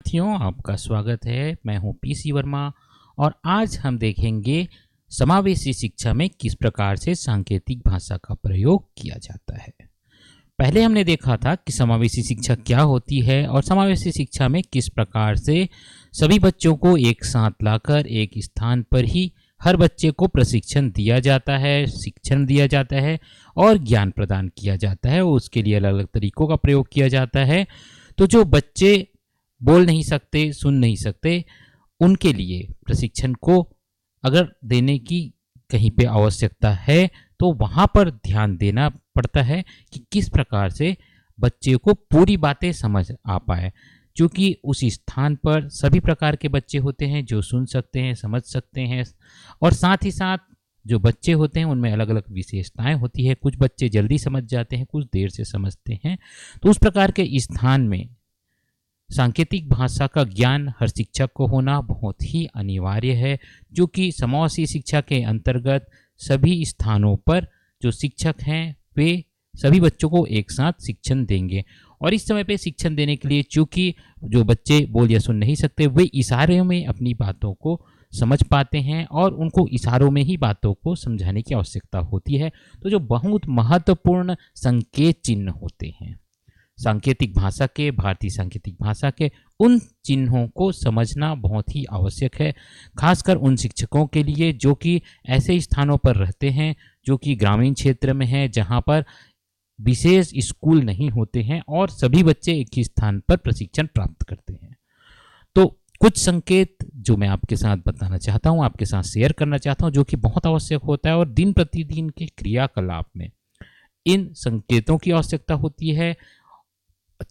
विद्यार्थियों, आपका स्वागत है। मैं हूं पीसी वर्मा और आज हम देखेंगे समावेशी शिक्षा में किस प्रकार से सांकेतिक भाषा का प्रयोग किया जाता है। पहले हमने देखा था कि समावेशी शिक्षा क्या होती है और समावेशी शिक्षा में किस प्रकार से सभी बच्चों को एक साथ लाकर एक स्थान पर ही हर बच्चे को प्रशिक्षण दिया जाता है, शिक्षण दिया जाता है और ज्ञान प्रदान किया जाता है। उसके लिए अलग अलग तरीकों का प्रयोग किया जाता है। तो जो बच्चे बोल नहीं सकते, सुन नहीं सकते, उनके लिए प्रशिक्षण को अगर देने की कहीं पे आवश्यकता है तो वहाँ पर ध्यान देना पड़ता है कि किस प्रकार से बच्चे को पूरी बातें समझ आ पाए, क्योंकि उस स्थान पर सभी प्रकार के बच्चे होते हैं जो सुन सकते हैं, समझ सकते हैं और साथ ही साथ जो बच्चे होते हैं उनमें अलग अलग विशेषताएं होती है। कुछ बच्चे जल्दी समझ जाते हैं, कुछ देर से समझते हैं। तो उस प्रकार के स्थान में सांकेतिक भाषा का ज्ञान हर शिक्षक को होना बहुत ही अनिवार्य है, जो कि समावेशी शिक्षा के अंतर्गत सभी स्थानों पर जो शिक्षक हैं वे सभी बच्चों को एक साथ शिक्षण देंगे। और इस समय पे शिक्षण देने के लिए चूंकि जो बच्चे बोल या सुन नहीं सकते वे इशारों में अपनी बातों को समझ पाते हैं और उनको इशारों में ही बातों को समझाने की आवश्यकता होती है। तो जो बहुत महत्वपूर्ण संकेत चिन्ह होते हैं सांकेतिक भाषा के, भारतीय सांकेतिक भाषा के, उन चिन्हों को समझना बहुत ही आवश्यक है, खासकर उन शिक्षकों के लिए जो कि ऐसे स्थानों पर रहते हैं जो कि ग्रामीण क्षेत्र में है, जहां पर विशेष स्कूल नहीं होते हैं और सभी बच्चे एक ही स्थान पर प्रशिक्षण प्राप्त करते हैं। तो कुछ संकेत जो मैं आपके साथ बताना चाहता हूं, आपके साथ शेयर करना चाहता हूं, जो कि बहुत आवश्यक होता है और दिन प्रतिदिन के क्रियाकलाप में इन संकेतों की आवश्यकता होती है।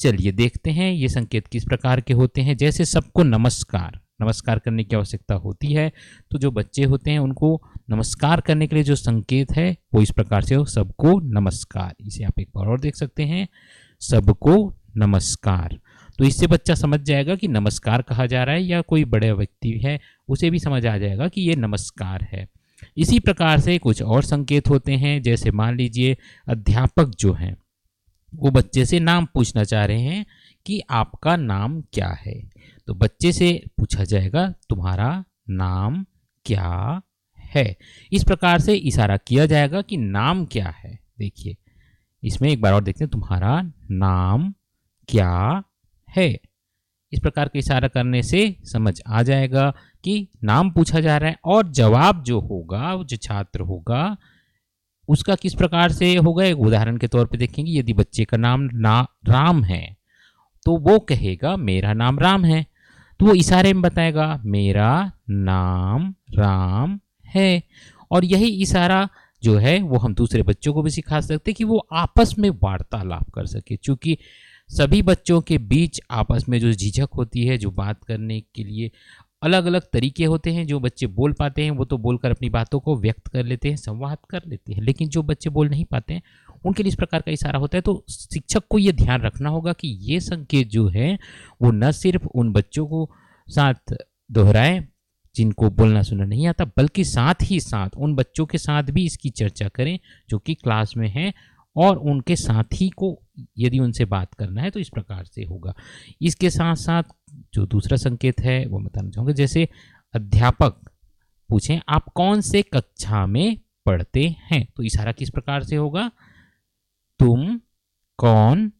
चलिए देखते हैं ये संकेत किस प्रकार के होते हैं। जैसे सबको नमस्कार करने की आवश्यकता होती है, तो जो बच्चे होते हैं उनको नमस्कार करने के लिए जो संकेत है वो इस प्रकार से हो, सबको नमस्कार। इसे आप एक बार और देख सकते हैं, सबको नमस्कार। तो इससे बच्चा समझ जाएगा कि नमस्कार कहा जा रहा है, या कोई बड़े व्यक्ति है उसे भी समझ आ जाएगा कि ये नमस्कार है। इसी प्रकार से कुछ और संकेत होते हैं। जैसे मान लीजिए अध्यापक जो हैं वो बच्चे से नाम पूछना चाह रहे हैं कि आपका नाम क्या है, तो बच्चे से पूछा जाएगा तुम्हारा नाम क्या है। इस प्रकार से इशारा किया जाएगा कि नाम क्या है। देखिए इसमें एक बार और देखते हैं, तुम्हारा नाम क्या है। इस प्रकार का इशारा करने से समझ आ जाएगा कि नाम पूछा जा रहा है और जवाब जो होगा, जो छात्र होगा उसका किस प्रकार से होगा। एक उदाहरण के तौर पे देखेंगे, यदि बच्चे का नाम राम है तो वो कहेगा मेरा नाम राम है, तो वो इशारे में बताएगा मेरा नाम राम है। और यही इशारा जो है वो हम दूसरे बच्चों को भी सिखा सकते हैं कि वो आपस में वार्तालाप कर सके, क्योंकि सभी बच्चों के बीच आपस में जो झिझक होती है, जो बात करने के लिए अलग अलग तरीके होते हैं। जो बच्चे बोल पाते हैं वो तो बोलकर अपनी बातों को व्यक्त कर लेते हैं, संवाद कर लेते हैं, लेकिन जो बच्चे बोल नहीं पाते हैं उनके लिए इस प्रकार का इशारा होता है। तो शिक्षक को ये ध्यान रखना होगा कि ये संकेत जो है वो न सिर्फ उन बच्चों को साथ दोहराएं जिनको बोलना सुनना नहीं आता, बल्कि साथ ही साथ उन बच्चों के साथ भी इसकी चर्चा करें जो कि क्लास में हैं, और उनके साथी को यदि उनसे बात करना है तो इस प्रकार से होगा। इसके साथ साथ जो दूसरा संकेत है वो बताना चाहूँगा। जैसे अध्यापक पूछें आप कौन से कक्षा में पढ़ते हैं, तो इशारा किस प्रकार से होगा, तुम कौन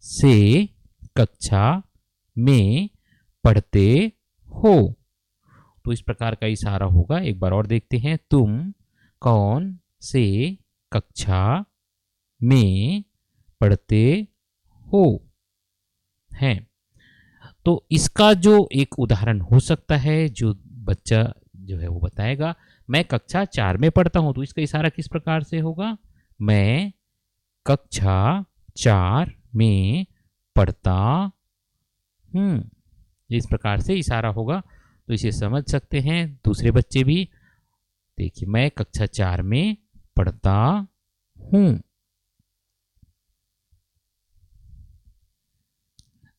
से कक्षा में पढ़ते हो। तो इस प्रकार का इशारा होगा। एक बार और देखते हैं, तुम कौन से कक्षा में पढ़ते हो हैं। तो इसका जो एक उदाहरण हो सकता है, जो बच्चा जो है वो बताएगा मैं कक्षा 4 में पढ़ता हूं, तो इसका इशारा किस प्रकार से होगा, मैं कक्षा 4 में पढ़ता हूं। इस प्रकार से इशारा होगा, तो इसे समझ सकते हैं दूसरे बच्चे भी। देखिए मैं कक्षा 4 में पढ़ता हूं।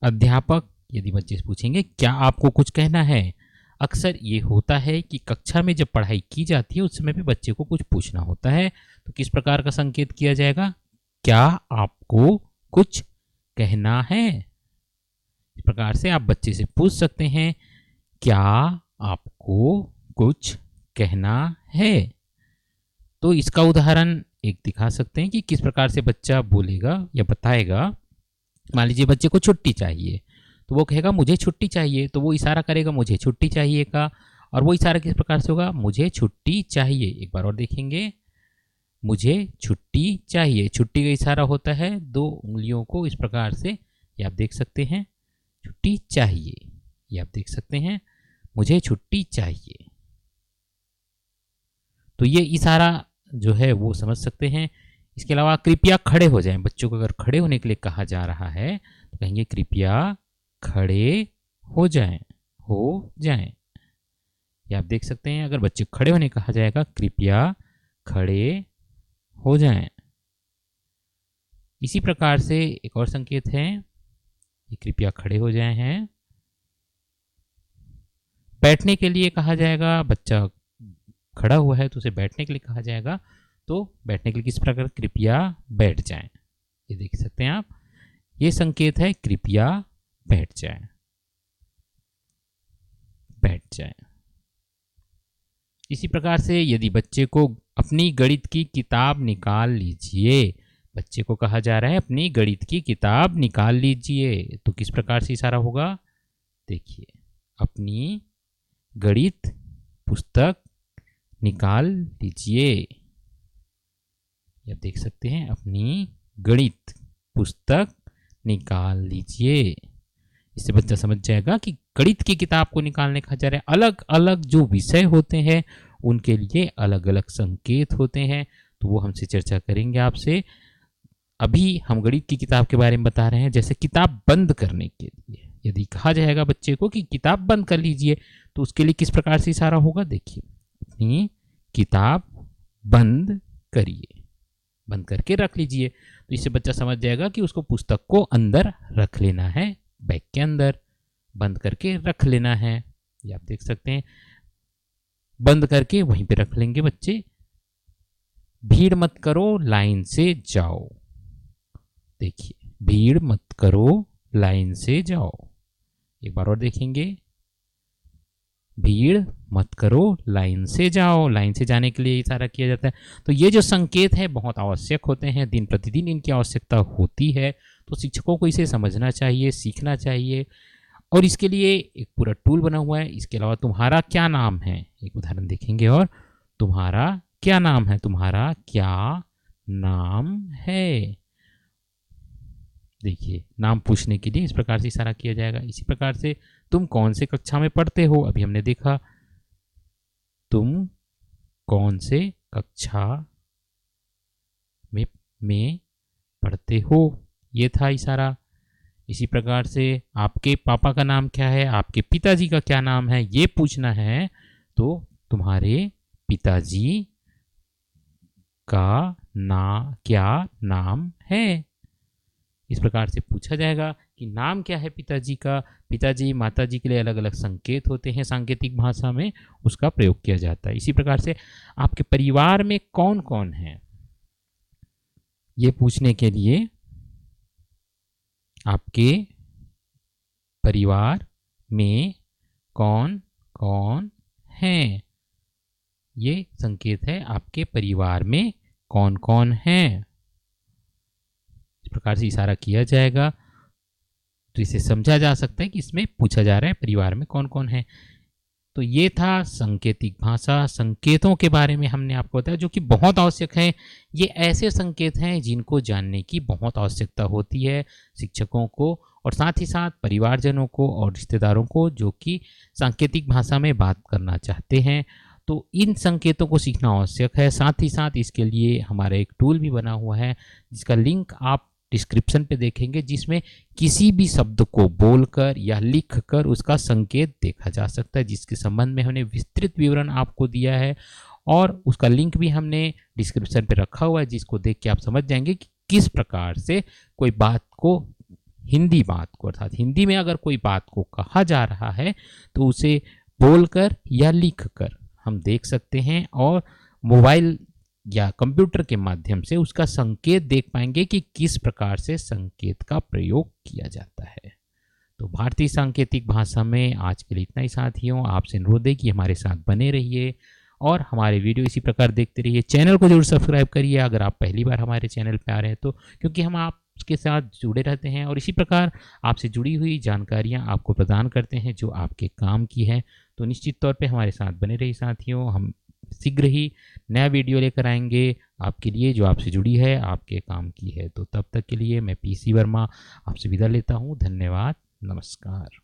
अध्यापक यदि बच्चे से पूछेंगे क्या आपको कुछ कहना है, अक्सर ये होता है कि कक्षा में जब पढ़ाई की जाती है उस समय पे बच्चे को कुछ पूछना होता है, तो किस प्रकार का संकेत किया जाएगा, क्या आपको कुछ कहना है। इस प्रकार से आप बच्चे से पूछ सकते हैं, क्या आपको कुछ कहना है? तो इसका उदाहरण एक दिखा सकते हैं कि किस प्रकार से बच्चा बोलेगा या बताएगा। मान लीजिए बच्चे को छुट्टी चाहिए, तो वो कहेगा मुझे छुट्टी चाहिए, तो वो इशारा करेगा मुझे छुट्टी चाहिए का, और वो इशारा किस प्रकार से होगा, मुझे छुट्टी चाहिए। एक बार और देखेंगे, मुझे छुट्टी चाहिए। छुट्टी का इशारा होता है 2 उंगलियों को इस प्रकार से, ये आप देख सकते हैं, छुट्टी चाहिए, ये आप देख सकते हैं, मुझे छुट्टी चाहिए। तो ये इशारा जो है वो समझ सकते हैं। इसके अलावा कृपया खड़े हो जाएं। बच्चों को अगर खड़े होने के लिए कहा जा रहा है तो कहेंगे कृपया खड़े हो जाएं, हो जाएं। ये आप देख सकते हैं, अगर बच्चे खड़े होने कहा जाएगा कृपया खड़े हो जाएं। इसी प्रकार से एक और संकेत है, ये कृपया खड़े हो जाएं हैं। बैठने के लिए कहा जाएगा, बच्चा खड़ा हुआ है तो उसे बैठने के लिए कहा जाएगा, तो बैठने के लिए किस प्रकार, कृपया बैठ जाएं। ये देख सकते हैं आप, ये संकेत है कृपया बैठ जाएं, बैठ जाएं। इसी प्रकार से यदि बच्चे को अपनी गणित की किताब निकाल लीजिए, बच्चे को कहा जा रहा है अपनी गणित की किताब निकाल लीजिए, तो किस प्रकार से इशारा होगा, देखिए, अपनी गणित पुस्तक निकाल लीजिए। आप देख सकते हैं, अपनी गणित पुस्तक निकाल लीजिए। इससे बच्चा समझ जाएगा कि गणित की किताब को निकालने कहा जा रहा है। अलग अलग जो विषय होते हैं उनके लिए अलग अलग संकेत होते हैं, तो वो हमसे चर्चा करेंगे आपसे। अभी हम गणित की किताब के बारे में बता रहे हैं। जैसे किताब बंद करने के लिए यदि कहा जाएगा बच्चे को कि किताब बंद कर लीजिए, तो उसके लिए किस प्रकार से इशारा होगा, देखिए, अपनी किताब बंद करिए, बंद करके रख लीजिए। तो इससे बच्चा समझ जाएगा कि उसको पुस्तक को अंदर रख लेना है, बैग के अंदर बंद करके रख लेना है। ये आप देख सकते हैं, बंद करके वहीं पे रख लेंगे बच्चे। भीड़ मत करो, लाइन से जाओ। देखिए, भीड़ मत करो, लाइन से जाओ। एक बार और देखेंगे, भीड़ मत करो, लाइन से जाओ। लाइन से जाने के लिए इशारा किया जाता है। तो ये जो संकेत है बहुत आवश्यक होते हैं, दिन प्रतिदिन इनकी आवश्यकता होती है, तो शिक्षकों को इसे समझना चाहिए, सीखना चाहिए। और इसके लिए एक पूरा टूल बना हुआ है। इसके अलावा तुम्हारा क्या नाम है, एक उदाहरण देखेंगे, और तुम्हारा क्या नाम है, तुम्हारा क्या नाम है। देखिए, नाम पूछने के लिए इस प्रकार से इशारा किया जाएगा। इसी प्रकार से तुम कौन से कक्षा में पढ़ते हो, अभी हमने देखा, तुम कौन से कक्षा में पढ़ते हो, ये था इशारा। इसी प्रकार से आपके पापा का नाम क्या है, आपके पिताजी का क्या नाम है, ये पूछना है, तो तुम्हारे पिताजी का क्या नाम है। इस प्रकार से पूछा जाएगा कि नाम क्या है पिताजी का। पिताजी माताजी के लिए अलग अलग संकेत होते हैं, सांकेतिक भाषा में उसका प्रयोग किया जाता है। इसी प्रकार से आपके परिवार में कौन कौन है, ये पूछने के लिए आपके परिवार में कौन कौन है, ये संकेत है आपके परिवार में कौन कौन है। इस प्रकार से इशारा किया जाएगा, तो इसे समझा जा सकता है कि इसमें पूछा जा रहा है परिवार में कौन कौन है। तो ये था सांकेतिक भाषा। संकेतों के बारे में हमने आपको बताया जो कि बहुत आवश्यक है। ये ऐसे संकेत हैं जिनको जानने की बहुत आवश्यकता होती है शिक्षकों को, और साथ ही साथ परिवारजनों को और रिश्तेदारों को जो कि सांकेतिक भाषा में बात करना चाहते हैं। तो इन संकेतों को सीखना आवश्यक है। साथ ही साथ इसके लिए हमारा एक टूल भी बना हुआ है जिसका लिंक आप डिस्क्रिप्शन पे देखेंगे, जिसमें किसी भी शब्द को बोलकर या लिखकर उसका संकेत देखा जा सकता है, जिसके संबंध में हमने विस्तृत विवरण आपको दिया है, और उसका लिंक भी हमने डिस्क्रिप्शन पे रखा हुआ है, जिसको देख के आप समझ जाएंगे कि किस प्रकार से कोई बात को, हिंदी बात को, अर्थात हिंदी में अगर कोई बात को कहा जा रहा है तो उसे बोलकर या लिखकर हम देख सकते हैं, और मोबाइल या कंप्यूटर के माध्यम से उसका संकेत देख पाएंगे कि किस प्रकार से संकेत का प्रयोग किया जाता है। तो भारतीय सांकेतिक भाषा में आज के लिए इतना ही साथियों। आपसे अनुरोध है कि हमारे साथ बने रहिए और हमारे वीडियो इसी प्रकार देखते रहिए। चैनल को जरूर सब्सक्राइब करिए अगर आप पहली बार हमारे चैनल पर आ रहे हैं तो, क्योंकि हम आपके साथ जुड़े रहते हैं और इसी प्रकार आपसे जुड़ी हुई जानकारियाँ आपको प्रदान करते हैं जो आपके काम की है। तो निश्चित तौर पे हमारे साथ बने रहिए साथियों। हम शीघ्र ही नया वीडियो लेकर आएंगे आपके लिए जो आपसे जुड़ी है, आपके काम की है। तो तब तक के लिए मैं पीसी वर्मा आपसे विदा लेता हूँ। धन्यवाद, नमस्कार।